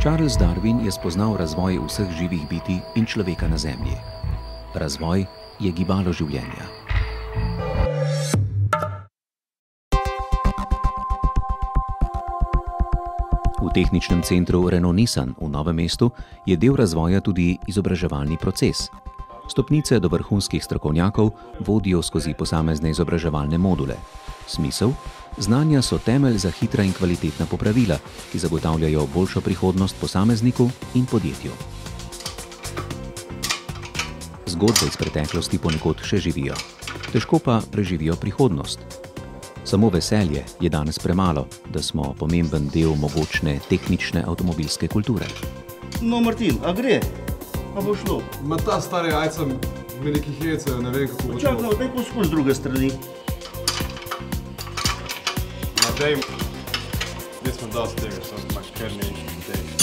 Charles Darwin je spoznal razvoj vseh živih bitij in človeka na Zemlji. Razvoj je gibalo življenja. V tehničnem centru Renault Nissan v Novem mestu je del razvoja tudi izobraževalni proces. Stopnice do vrhunskih strokovnjakov vodijo skozi posamezne izobraževalne module. Smisel? Znanja so temelj za hitra in kvalitetna popravila, ki zagotavljajo boljšo prihodnost posamezniku in podjetju. Zgodbe iz preteklosti ponekod še živijo, težko pa preživijo prihodnost. Samo veselje je danes premalo, da smo pomemben del mogočne tehnične avtomobilske kulture. No, Martin, a gre? A bo šlo? Ma ta stari jajca me nekih hecejo, ne vem kako bo šlo. Čakaj, daj poskus z druge strani. Ma daj, jaz smo dosti tega, so imaš kar nekaj tega.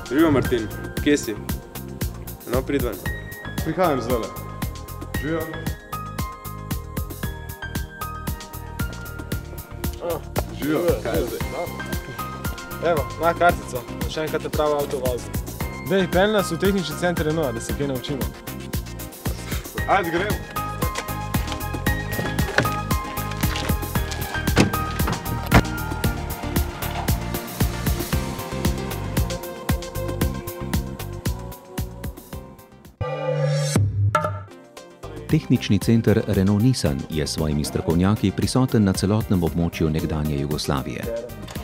Živijo, Martin, kje si? No, prid ven. Prihajam zdajle. Živijo. Živijo, kaj je zdaj? Evo, moja kartica, še enkrat te pravi avto vozi. Dej, pelj nas v tehnični center Renaulta, da se kaj naučimo. Ajde, gremo. Tehnični center Renault Nissan je s svojimi strokovnjaki prisoten na celotnem območju nekdanje Jugoslavije.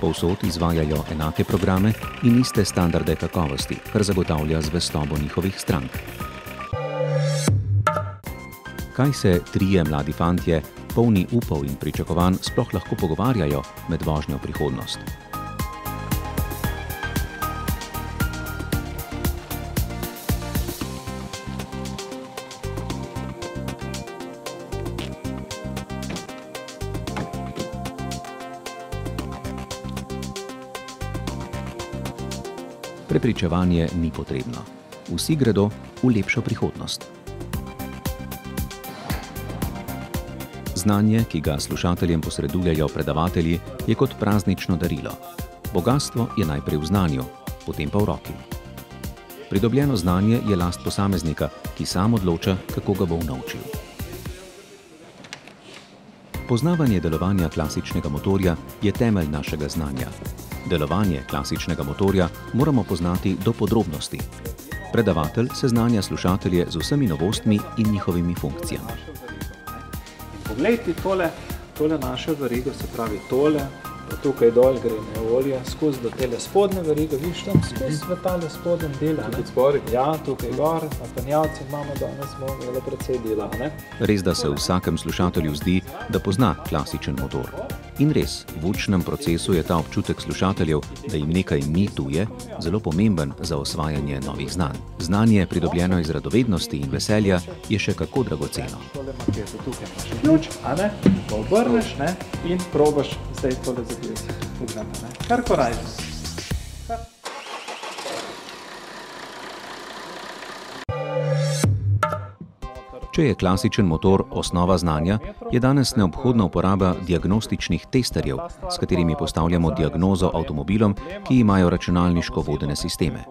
Povsod izvajajo enake programe in iste standarde kakovosti, kar zagotavlja zvestobo njihovih strank. Kaj se trije mladi fantje, polni upov in pričakovanj, sploh lahko pogovarjajo med vožnjo v prihodnost? Prepričevanje ni potrebno. Vsi gredo v lepšo prihodnost. Znanje, ki ga slušateljem posredujejo predavatelji, je kot praznično darilo. Bogastvo je najprej v znanju, potem pa v roki. Pridobljeno znanje je last posameznika, ki sam odloča, kako ga bo naučil. Poznavanje delovanja klasičnega motorja je temelj našega znanja. Delovanje klasičnega motorja moramo poznati do podrobnosti. Predavatelj seznanja slušatelje z vsemi novostmi in njihovimi funkcijami. Poglejte tole našo verigo, se pravi tole, pa tukaj dol gre olje, skozi do tele spodne verige, viš tam skozi v tale spodnem dela. Tukaj spori? Ja, tukaj gor, na penjavci imamo danes imeli precej dela. Res, da se vsakem slušatelju zdi, da pozna klasičen motor. In res, v učnem procesu je ta občutek slušateljev, da jim nekaj ni tuje, zelo pomemben za osvajanje novih znanj. Znanje, pridobljeno iz radovednosti in veselja, je še kako dragoceno. Tukaj imaš ključ, pa obrneš in probaš zdaj tole zagledi. Kar korajš. Če je klasičen motor osnova znanja, je danes neobhodna uporaba diagnostičnih testerjev, s katerimi postavljamo diagnozo avtomobilom, ki imajo računalniško vodene sisteme.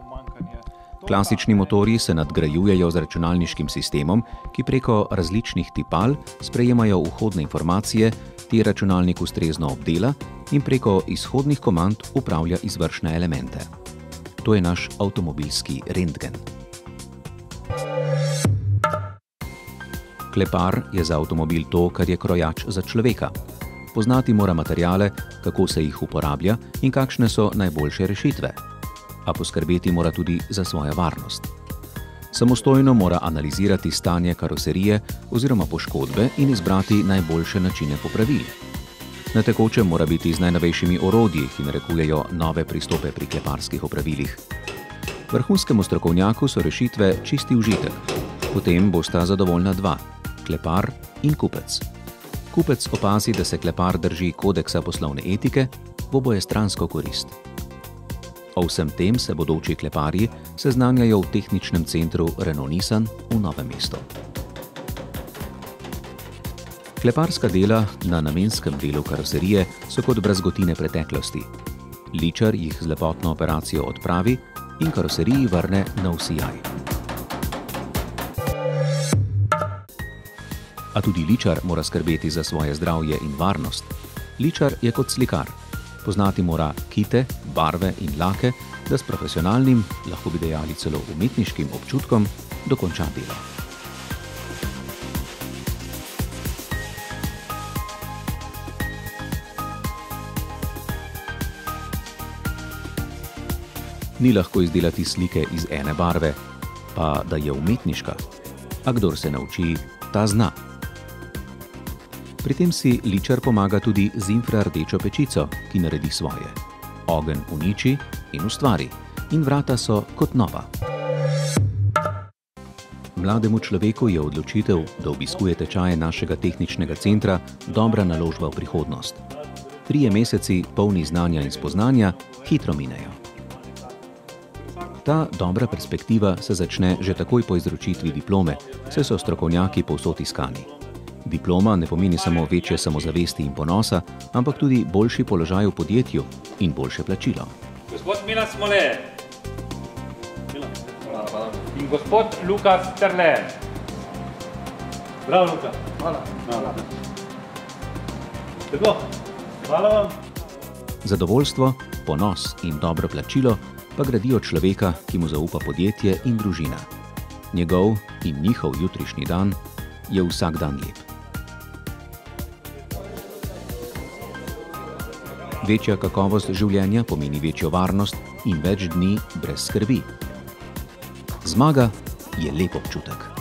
Klasični motorji se nadgrajujejo z računalniškim sistemom, ki preko različnih tipal sprejemajo vhodne informacije, te računalnik ustrezno obdela in preko izhodnih komand upravlja izvršne elemente. To je naš avtomobilski rentgen. Klepar je za avtomobil to, kar je krojač za človeka. Poznati mora materiale, kako se jih uporablja in kakšne so najboljše rešitve. A poskrbeti mora tudi za svojo varnost. Samostojno mora analizirati stanje karoserije oziroma poškodbe in izbrati najboljše načine popravil. Na tekočem mora biti z najnovejšimi orodji, ki narekujejo nove pristope pri kleparskih opravilih. Vrhunskemu strokovnjaku so rešitve čisti užitek. Potem bosta zadovoljna dva, klepar in kupec. Kupec opazi, da se klepar drži kodeksa poslovne etike, v obojestransko korist. O vsem tem se bodoči kleparji seznanjajo v tehničnem centru Renault Nissan v Novem mestu. Kleparska dela na namenskem delu karoserije so kot brazgotine preteklosti. Ličar jih z lepotno operacijo odpravi in karoseriji vrne nov sijaj. A tudi ličar mora skrbeti za svoje zdravje in varnost. Ličar je kot slikar. Poznati mora kite, barve in lake, da s profesionalnim, lahko bi dejali celo umetniškim občutkom, dokonča delo. Ni lahko izdelati slike iz ene barve, pa da je umetniška. A kdor se nauči, ta zna. Pri tem si ličar pomaga tudi z infrardečo pečico, ki naredi svoje. Ogenj uniči in ustvari, in vrata so kot nova. Mlademu človeku je odločitev, da obiskuje tečaje našega tehničnega centra, dobra naložba v prihodnost. 3 meseci, polni znanja in spoznanja, hitro minejo. Ta dobra perspektiva se začne že takoj po izročitvi diplome, saj so strokovnjaki povsod iskani. Diploma ne pomeni samo večje samozavesti in ponosa, ampak tudi boljši položaj v podjetju in boljše plačilo. Gospod Milan Smole. In gospod Lukas Terle. Bravo, Luka. Hvala. Tako, hvala vam. Zadovoljstvo, ponos in dobro plačilo pa gradijo človeka, ki mu zaupa podjetje in družina. Njegov in njihov jutrišnji dan je vsak dan lep. Večja kakovost življenja pomeni večjo varnost in več dni brez skrbi. Zmaga je lep občutek.